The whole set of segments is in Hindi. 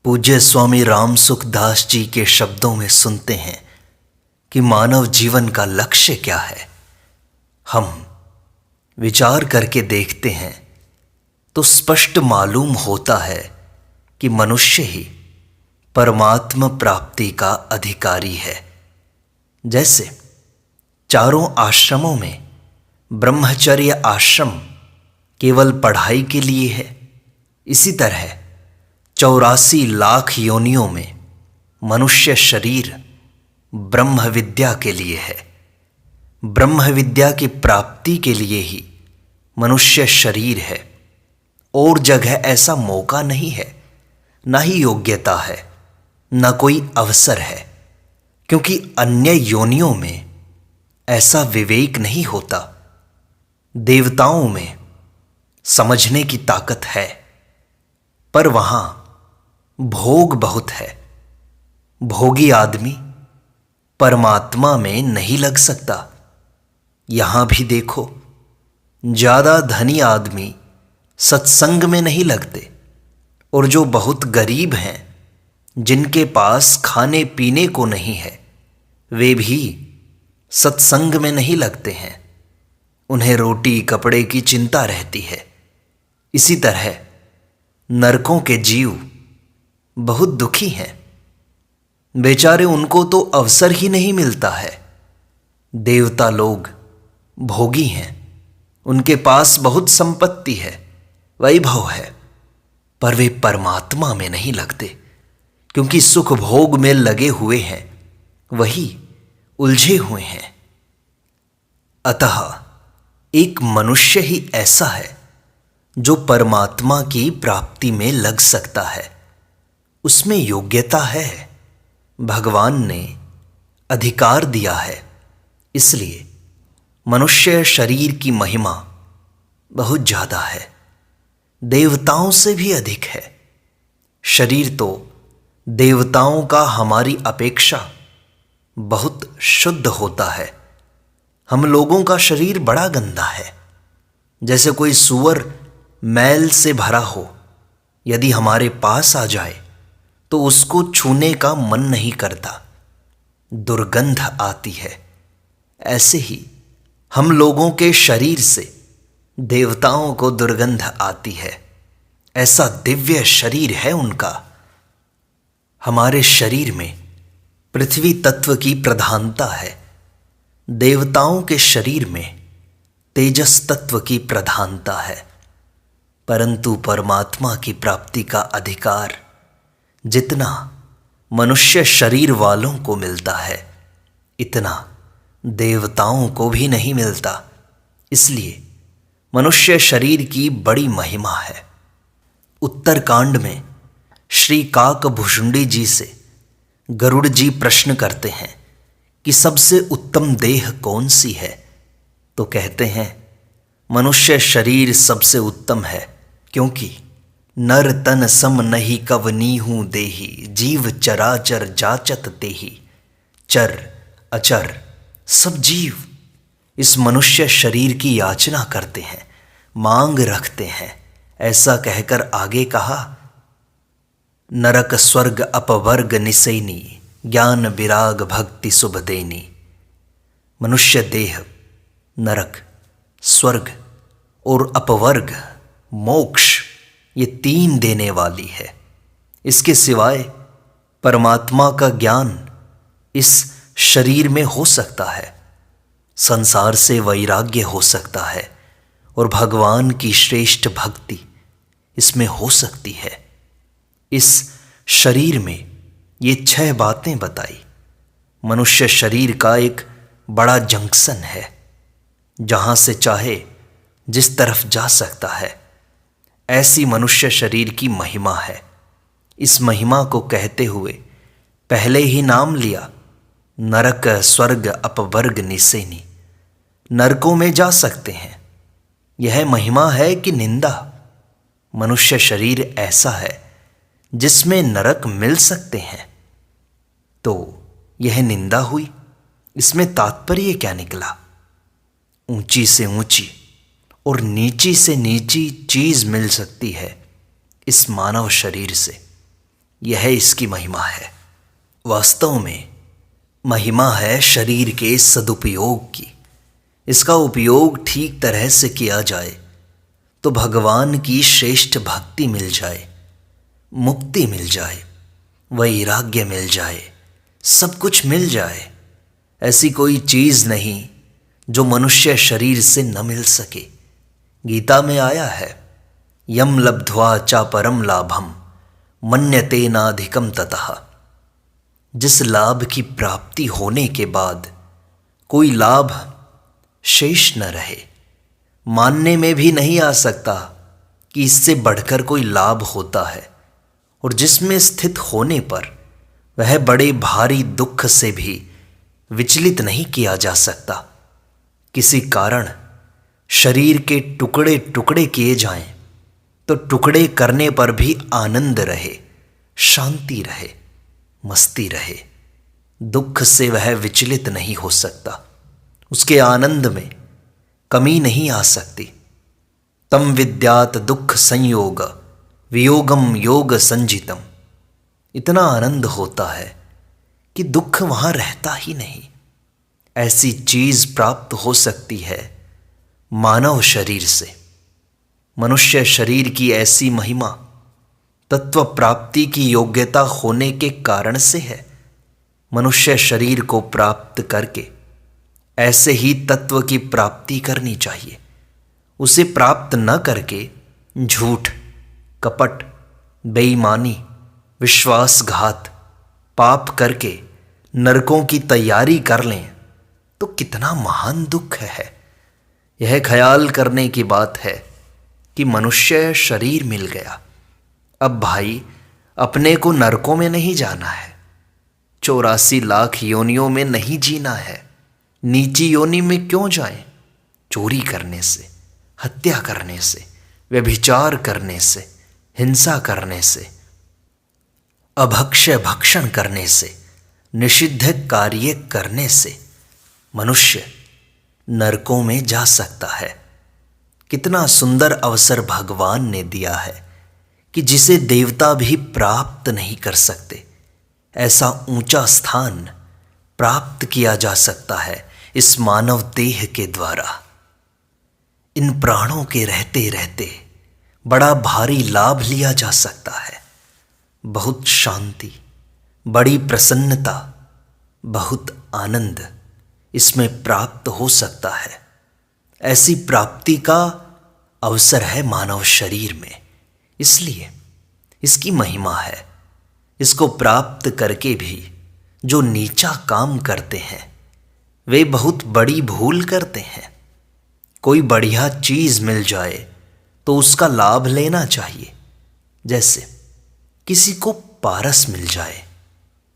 पूज्य स्वामी राम सुखदास जी के शब्दों में सुनते हैं कि मानव जीवन का लक्ष्य क्या है। हम विचार करके देखते हैं तो स्पष्ट मालूम होता है कि मनुष्य ही परमात्मा प्राप्ति का अधिकारी है। जैसे चारों आश्रमों में ब्रह्मचर्य आश्रम केवल पढ़ाई के लिए है, इसी तरह 84 लाख योनियों में मनुष्य शरीर ब्रह्म विद्या के लिए है। ब्रह्म विद्या की प्राप्ति के लिए ही मनुष्य शरीर है। और जगह ऐसा मौका नहीं है, ना ही योग्यता है, ना कोई अवसर है, क्योंकि अन्य योनियों में ऐसा विवेक नहीं होता। देवताओं में समझने की ताकत है, पर वहां भोग बहुत है। भोगी आदमी परमात्मा में नहीं लग सकता। यहां भी देखो, ज्यादा धनी आदमी सत्संग में नहीं लगते, और जो बहुत गरीब हैं, जिनके पास खाने पीने को नहीं है, वे भी सत्संग में नहीं लगते हैं। उन्हें रोटी कपड़े की चिंता रहती है। इसी तरह नरकों के जीव बहुत दुखी हैं। बेचारे, उनको तो अवसर ही नहीं मिलता है। देवता लोग भोगी हैं, उनके पास बहुत संपत्ति है, वैभव है, पर वे परमात्मा में नहीं लगते, क्योंकि सुख भोग में लगे हुए हैं, वही उलझे हुए हैं। अतः एक मनुष्य ही ऐसा है जो परमात्मा की प्राप्ति में लग सकता है। उसमें योग्यता है, भगवान ने अधिकार दिया है। इसलिए मनुष्य शरीर की महिमा बहुत ज्यादा है, देवताओं से भी अधिक है। शरीर तो देवताओं का हमारी अपेक्षा बहुत शुद्ध होता है। हम लोगों का शरीर बड़ा गंदा है। जैसे कोई सूअर मैल से भरा हो, यदि हमारे पास आ जाए तो उसको छूने का मन नहीं करता, दुर्गंध आती है। ऐसे ही हम लोगों के शरीर से देवताओं को दुर्गंध आती है। ऐसा दिव्य शरीर है उनका। हमारे शरीर में पृथ्वी तत्व की प्रधानता है। देवताओं के शरीर में तेजस तत्व की प्रधानता है। परंतु परमात्मा की प्राप्ति का अधिकार जितना मनुष्य शरीर वालों को मिलता है, इतना देवताओं को भी नहीं मिलता। इसलिए मनुष्य शरीर की बड़ी महिमा है। उत्तरकांड में श्री काकभुषुंडी जी से गरुड़ जी प्रश्न करते हैं कि सबसे उत्तम देह कौन सी है, तो कहते हैं मनुष्य शरीर सबसे उत्तम है, क्योंकि नर तन सम नहीं कवनीहू देही, जीव चराचर जाचत तेही। चर अचर सब जीव इस मनुष्य शरीर की याचना करते हैं, मांग रखते हैं। ऐसा कहकर आगे कहा, नरक स्वर्ग अपवर्ग निसैनी, ज्ञान विराग भक्ति शुभ देनी। मनुष्य देह नरक, स्वर्ग और अपवर्ग मोक्ष, ये 3 देने वाली है। इसके सिवाय परमात्मा का ज्ञान इस शरीर में हो सकता है, संसार से वैराग्य हो सकता है, और भगवान की श्रेष्ठ भक्ति इसमें हो सकती है। इस शरीर में ये 6 बातें बताई। मनुष्य शरीर का एक बड़ा जंक्शन है, जहां से चाहे जिस तरफ जा सकता है। ऐसी मनुष्य शरीर की महिमा है। इस महिमा को कहते हुए पहले ही नाम लिया, नरक स्वर्ग अपवर्ग निसेनी। नरकों में जा सकते हैं, यह महिमा है कि निंदा? मनुष्य शरीर ऐसा है जिसमें नरक मिल सकते हैं, तो यह निंदा हुई? इसमें तात्पर्य क्या निकला? ऊंची से ऊंची और नीची से नीची चीज मिल सकती है इस मानव शरीर से। यह इसकी महिमा है। वास्तव में महिमा है शरीर के सदुपयोग की। इसका उपयोग ठीक तरह से किया जाए तो भगवान की श्रेष्ठ भक्ति मिल जाए, मुक्ति मिल जाए, वैराग्य मिल जाए, सब कुछ मिल जाए। ऐसी कोई चीज़ नहीं जो मनुष्य शरीर से न मिल सके। गीता में आया है, यम लब्ध्वा चा परम लाभम मन्यते नाधिकम ततः। जिस लाभ की प्राप्ति होने के बाद कोई लाभ शेष न रहे, मानने में भी नहीं आ सकता कि इससे बढ़कर कोई लाभ होता है, और जिसमें स्थित होने पर वह बड़े भारी दुख से भी विचलित नहीं किया जा सकता। किसी कारण शरीर के टुकड़े टुकड़े किए जाएं तो टुकड़े करने पर भी आनंद रहे, शांति रहे, मस्ती रहे। दुख से वह विचलित नहीं हो सकता, उसके आनंद में कमी नहीं आ सकती। तम विद्यात दुख संयोग वियोगम योग संजितम। इतना आनंद होता है कि दुख वहां रहता ही नहीं। ऐसी चीज प्राप्त हो सकती है मानव शरीर से। मनुष्य शरीर की ऐसी महिमा तत्व प्राप्ति की योग्यता होने के कारण से है। मनुष्य शरीर को प्राप्त करके ऐसे ही तत्व की प्राप्ति करनी चाहिए। उसे प्राप्त न करके झूठ, कपट, बेईमानी, विश्वासघात, पाप करके नरकों की तैयारी कर लें तो कितना महान दुख है। यह ख्याल करने की बात है कि मनुष्य शरीर मिल गया, अब भाई अपने को नरकों में नहीं जाना है, 84 लाख योनियों में नहीं जीना है। नीची योनि में क्यों जाएं? चोरी करने से, हत्या करने से, व्यभिचार करने से, हिंसा करने से, अभक्ष्य भक्षण करने से, निषिद्ध कार्य करने से मनुष्य नरकों में जा सकता है। कितना सुंदर अवसर भगवान ने दिया है कि जिसे देवता भी प्राप्त नहीं कर सकते, ऐसा ऊंचा स्थान प्राप्त किया जा सकता है इस मानव देह के द्वारा। इन प्राणों के रहते रहते बड़ा भारी लाभ लिया जा सकता है। बहुत शांति, बड़ी प्रसन्नता, बहुत आनंद इसमें प्राप्त हो सकता है। ऐसी प्राप्ति का अवसर है मानव शरीर में, इसलिए इसकी महिमा है। इसको प्राप्त करके भी जो नीचा काम करते हैं वे बहुत बड़ी भूल करते हैं। कोई बढ़िया चीज मिल जाए तो उसका लाभ लेना चाहिए। जैसे किसी को पारस मिल जाए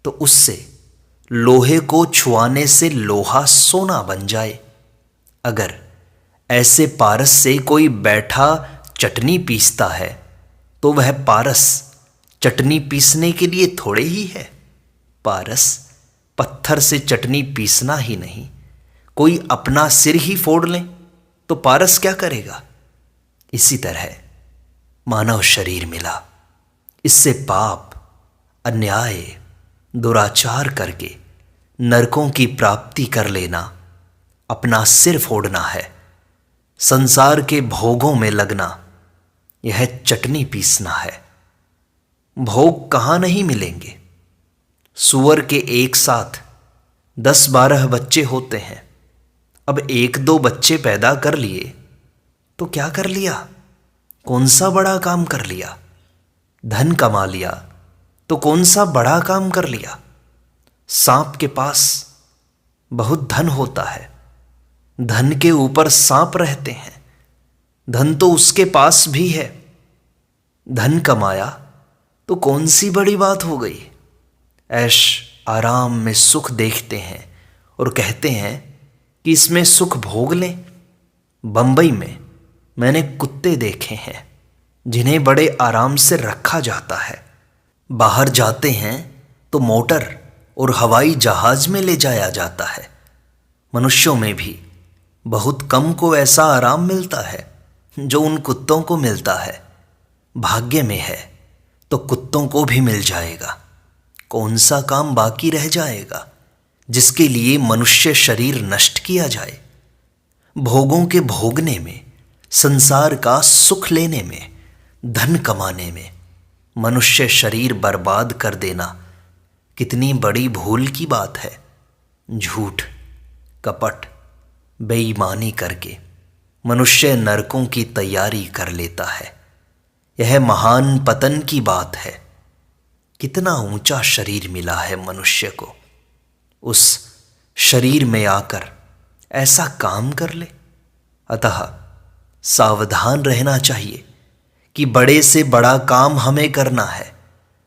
तो उससे लोहे को छुआने से लोहा सोना बन जाए। अगर ऐसे पारस से कोई बैठा चटनी पीसता है तो वह पारस चटनी पीसने के लिए थोड़े ही है। पारस पत्थर से चटनी पीसना ही नहीं, कोई अपना सिर ही फोड़ ले तो पारस क्या करेगा? इसी तरह मानव शरीर मिला, इससे पाप, अन्याय, दुराचार करके नरकों की प्राप्ति कर लेना, अपना सिर फोड़ना है। संसार के भोगों में लगना, यह चटनी पीसना है। भोग कहाँ नहीं मिलेंगे। सूअर के एक साथ 10-12 बच्चे होते हैं। अब 1-2 बच्चे पैदा कर लिए तो क्या कर लिया? कौन सा बड़ा काम कर लिया? धन कमा लिया तो कौन सा बड़ा काम कर लिया? सांप के पास बहुत धन होता है, धन के ऊपर सांप रहते हैं। धन तो उसके पास भी है, धन कमाया तो कौन सी बड़ी बात हो गई? ऐश आराम में सुख देखते हैं और कहते हैं कि इसमें सुख भोग लें। बंबई में मैंने कुत्ते देखे हैं जिन्हें बड़े आराम से रखा जाता है। बाहर जाते हैं तो मोटर और हवाई जहाज में ले जाया जाता है। मनुष्यों में भी बहुत कम को ऐसा आराम मिलता है जो उन कुत्तों को मिलता है। भाग्य में है तो कुत्तों को भी मिल जाएगा। कौन सा काम बाकी रह जाएगा जिसके लिए मनुष्य शरीर नष्ट किया जाए? भोगों के भोगने में, संसार का सुख लेने में, धन कमाने में मनुष्य शरीर बर्बाद कर देना कितनी बड़ी भूल की बात है। झूठ, कपट, बेईमानी करके मनुष्य नरकों की तैयारी कर लेता है। यह महान पतन की बात है। कितना ऊंचा शरीर मिला है मनुष्य को, उस शरीर में आकर ऐसा काम कर ले। अतः सावधान रहना चाहिए कि बड़े से बड़ा काम हमें करना है,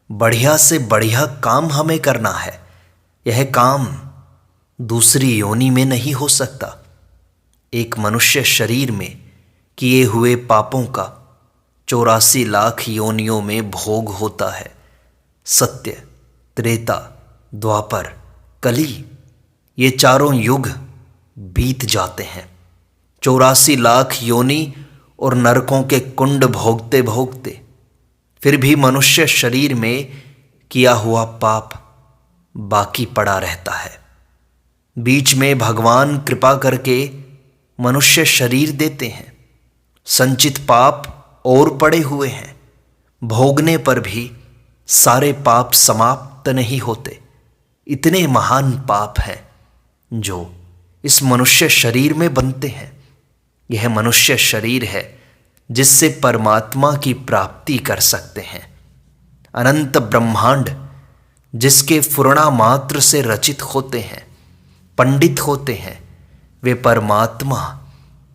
बढ़िया से बढ़िया काम हमें करना है। यह काम दूसरी योनि में नहीं हो सकता। एक मनुष्य शरीर में किए हुए पापों का 84 लाख योनियों में भोग होता है। सत्य, त्रेता, द्वापर, कली, ये चारों युग बीत जाते हैं। 84 लाख योनि और नरकों के कुंड भोगते भोगते फिर भी मनुष्य शरीर में किया हुआ पाप बाकी पड़ा रहता है। बीच में भगवान कृपा करके मनुष्य शरीर देते हैं। संचित पाप और पड़े हुए हैं। भोगने पर भी सारे पाप समाप्त नहीं होते। इतने महान पाप हैं जो इस मनुष्य शरीर में बनते हैं। यह मनुष्य शरीर है जिससे परमात्मा की प्राप्ति कर सकते हैं। अनंत ब्रह्मांड जिसके फुर्णा मात्र से रचित होते हैं, पंडित होते हैं, वे परमात्मा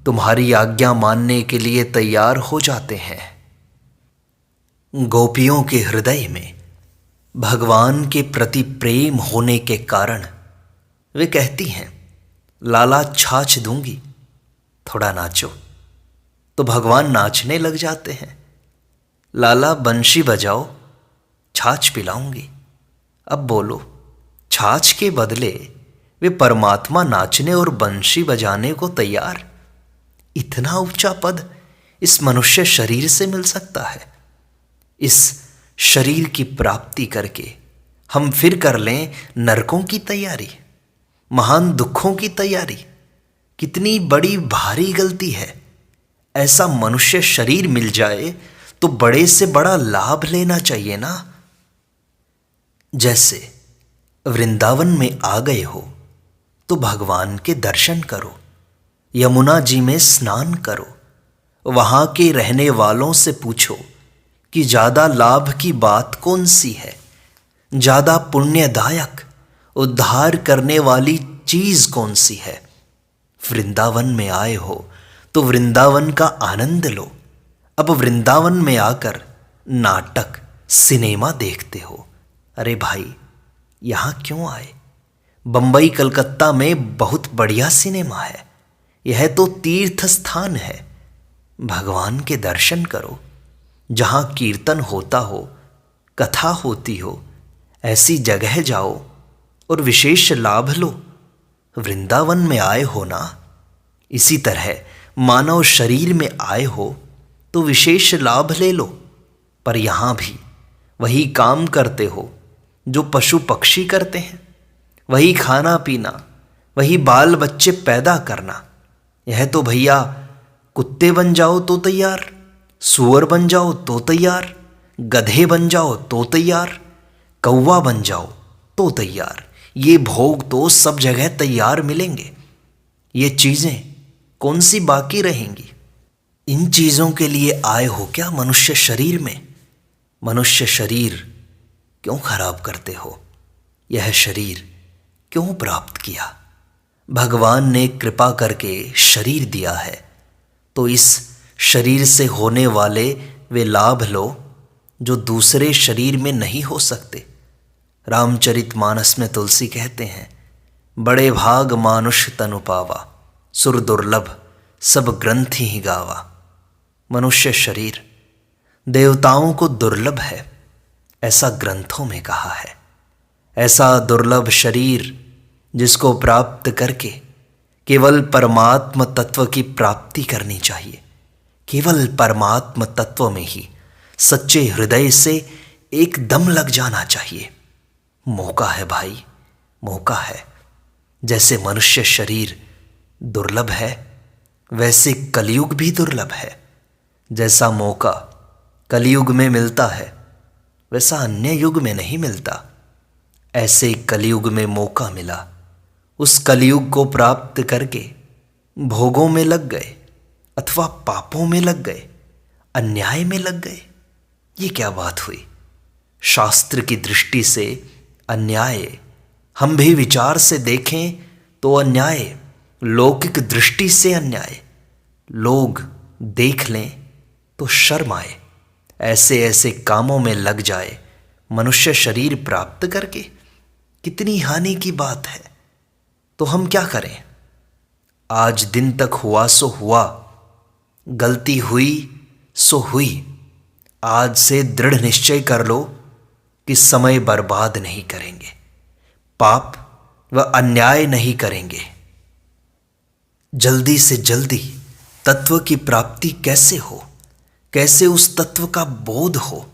तुम्हारी आज्ञा मानने के लिए तैयार हो जाते हैं। गोपियों के हृदय में भगवान के प्रति प्रेम होने के कारण वे कहती हैं, लाला छाछ दूंगी, थोड़ा नाचो। तो भगवान नाचने लग जाते हैं। लाला बंशी बजाओ, छाछ पिलाऊंगी। अब बोलो, छाछ के बदले वे परमात्मा नाचने और बंशी बजाने को तैयार। इतना ऊंचा पद इस मनुष्य शरीर से मिल सकता है। इस शरीर की प्राप्ति करके हम फिर कर लें नरकों की तैयारी, महान दुखों की तैयारी। कितनी बड़ी भारी गलती है। ऐसा मनुष्य शरीर मिल जाए तो बड़े से बड़ा लाभ लेना चाहिए ना। जैसे वृंदावन में आ गए हो तो भगवान के दर्शन करो, यमुना जी में स्नान करो, वहां के रहने वालों से पूछो कि ज्यादा लाभ की बात कौन सी है, ज्यादा पुण्यदायक, उद्धार करने वाली चीज कौन सी है। वृंदावन में आए हो तो वृंदावन का आनंद लो। अब वृंदावन में आकर नाटक, सिनेमा देखते हो। अरे भाई, यहां क्यों आए? बंबई, कलकत्ता में बहुत बढ़िया सिनेमा है। यह तो तीर्थ स्थान है। भगवान के दर्शन करो। जहां कीर्तन होता हो, कथा होती हो, ऐसी जगह जाओ और विशेष लाभ लो। वृंदावन में आए हो ना, इसी तरह मानव शरीर में आए हो तो विशेष लाभ ले लो। पर यहां भी वही काम करते हो जो पशु पक्षी करते हैं। वही खाना पीना, वही बाल बच्चे पैदा करना। यह तो भैया कुत्ते बन जाओ तो तैयार, सूअर बन जाओ तो तैयार, गधे बन जाओ तो तैयार, कौवा बन जाओ तो तैयार। ये भोग तो सब जगह तैयार मिलेंगे। ये चीजें कौन सी बाकी रहेंगी? इन चीजों के लिए आए हो क्या मनुष्य शरीर में? मनुष्य शरीर क्यों खराब करते हो? यह शरीर क्यों प्राप्त किया? भगवान ने कृपा करके शरीर दिया है तो इस शरीर से होने वाले वे लाभ लो जो दूसरे शरीर में नहीं हो सकते। रामचरितमानस में तुलसी कहते हैं, बड़े भाग मानुष तनु पावा, सुर दुर्लभ सब ग्रंथि ही गावा। मनुष्य शरीर देवताओं को दुर्लभ है, ऐसा ग्रंथों में कहा है। ऐसा दुर्लभ शरीर जिसको प्राप्त करके केवल परमात्म तत्व की प्राप्ति करनी चाहिए। केवल परमात्म तत्व में ही सच्चे हृदय से एकदम लग जाना चाहिए। मौका है भाई, मौका है। जैसे मनुष्य शरीर दुर्लभ है, वैसे कलयुग भी दुर्लभ है। जैसा मौका कलयुग में मिलता है, वैसा अन्य युग में नहीं मिलता। ऐसे कलयुग में मौका मिला, उस कलयुग को प्राप्त करके भोगों में लग गए अथवा पापों में लग गए, अन्याय में लग गए। ये क्या बात हुई? शास्त्र की दृष्टि से अन्याय, हम भी विचार से देखें तो अन्याय, लौकिक दृष्टि से अन्याय, लोग देख लें तो शर्म आए। ऐसे ऐसे कामों में लग जाए मनुष्य शरीर प्राप्त करके, कितनी हानि की बात है। तो हम क्या करें? आज दिन तक हुआ सो हुआ, गलती हुई सो हुई। आज से दृढ़ निश्चय कर लो कि समय बर्बाद नहीं करेंगे, पाप व अन्याय नहीं करेंगे। जल्दी से जल्दी तत्व की प्राप्ति कैसे हो, कैसे उस तत्व का बोध हो,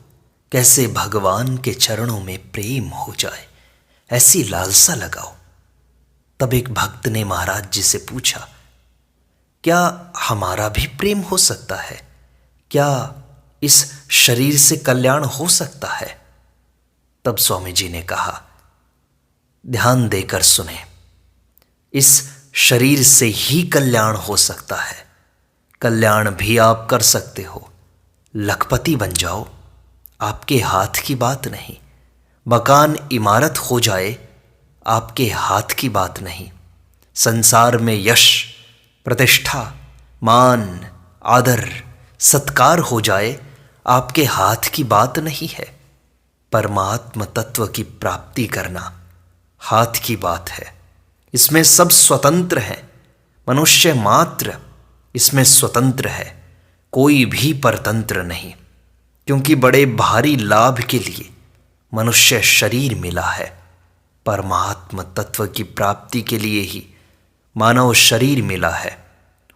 कैसे भगवान के चरणों में प्रेम हो जाए, ऐसी लालसा लगाओ। तब एक भक्त ने महाराज जी से पूछा, क्या हमारा भी प्रेम हो सकता है? क्या इस शरीर से कल्याण हो सकता है? तब स्वामी जी ने कहा, ध्यान देकर सुने, इस शरीर से ही कल्याण हो सकता है। कल्याण भी आप कर सकते हो, लखपति बन जाओ, आपके हाथ की बात नहीं। मकान इमारत हो जाए, आपके हाथ की बात नहीं। संसार में यश, प्रतिष्ठा, मान, आदर, सत्कार हो जाए, आपके हाथ की बात नहीं है। परमात्म तत्व की प्राप्ति करना हाथ की बात है। इसमें सब स्वतंत्र है, मनुष्य मात्र इसमें स्वतंत्र है, कोई भी परतंत्र नहीं। क्योंकि बड़े भारी लाभ के लिए मनुष्य शरीर मिला है। परमात्म तत्व की प्राप्ति के लिए ही मानव शरीर मिला है।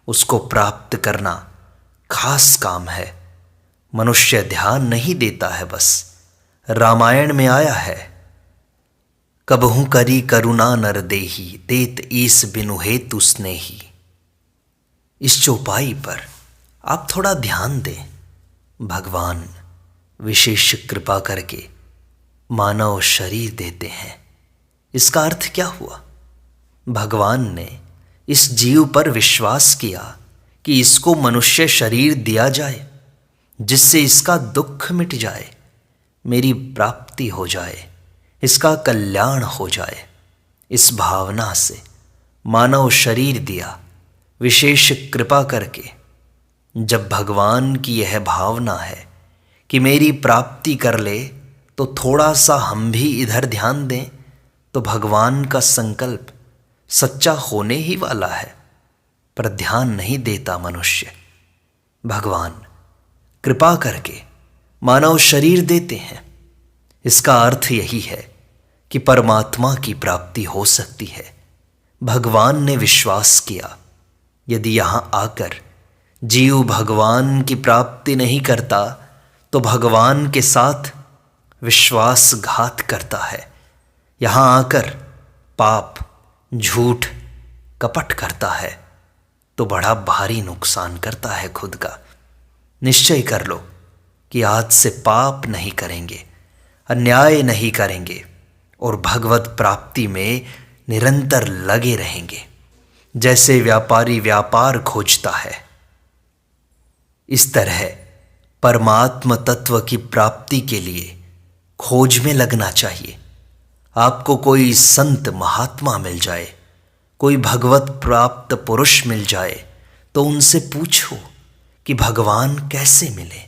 उसको प्राप्त करना खास काम है। मनुष्य ध्यान नहीं देता है। बस रामायण में आया है, कबहू करी करुणा नर देही, देत ईस बिनु हेतु स्नेही। इस चौपाई पर आप थोड़ा ध्यान दें। भगवान विशेष कृपा करके मानव शरीर देते हैं। इसका अर्थ क्या हुआ? भगवान ने इस जीव पर विश्वास किया कि इसको मनुष्य शरीर दिया जाए, जिससे इसका दुख मिट जाए, मेरी प्राप्ति हो जाए, इसका कल्याण हो जाए। इस भावना से मानव शरीर दिया, विशेष कृपा करके। जब भगवान की यह भावना है कि मेरी प्राप्ति कर ले, तो थोड़ा सा हम भी इधर ध्यान दें, तो भगवान का संकल्प सच्चा होने ही वाला है। पर ध्यान नहीं देता मनुष्य। भगवान कृपा करके मानव शरीर देते हैं। इसका अर्थ यही है कि परमात्मा की प्राप्ति हो सकती है। भगवान ने विश्वास किया, यदि यहां आकर जीव भगवान की प्राप्ति नहीं करता, तो भगवान के साथ विश्वासघात करता है। यहां आकर पाप, झूठ, कपट करता है, तो बड़ा भारी नुकसान करता है खुद का। निश्चय कर लो कि आज से पाप नहीं करेंगे, अन्याय नहीं करेंगे और भगवत प्राप्ति में निरंतर लगे रहेंगे। जैसे व्यापारी व्यापार खोजता है, इस तरह परमात्म तत्व की प्राप्ति के लिए खोज में लगना चाहिए। आपको कोई संत महात्मा मिल जाए, कोई भगवत प्राप्त पुरुष मिल जाए, तो उनसे पूछो कि भगवान कैसे मिले,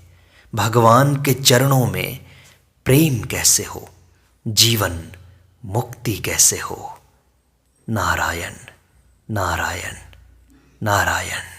भगवान के चरणों में प्रेम कैसे हो, जीवन मुक्ति कैसे हो। नारायण नारायण नारायण।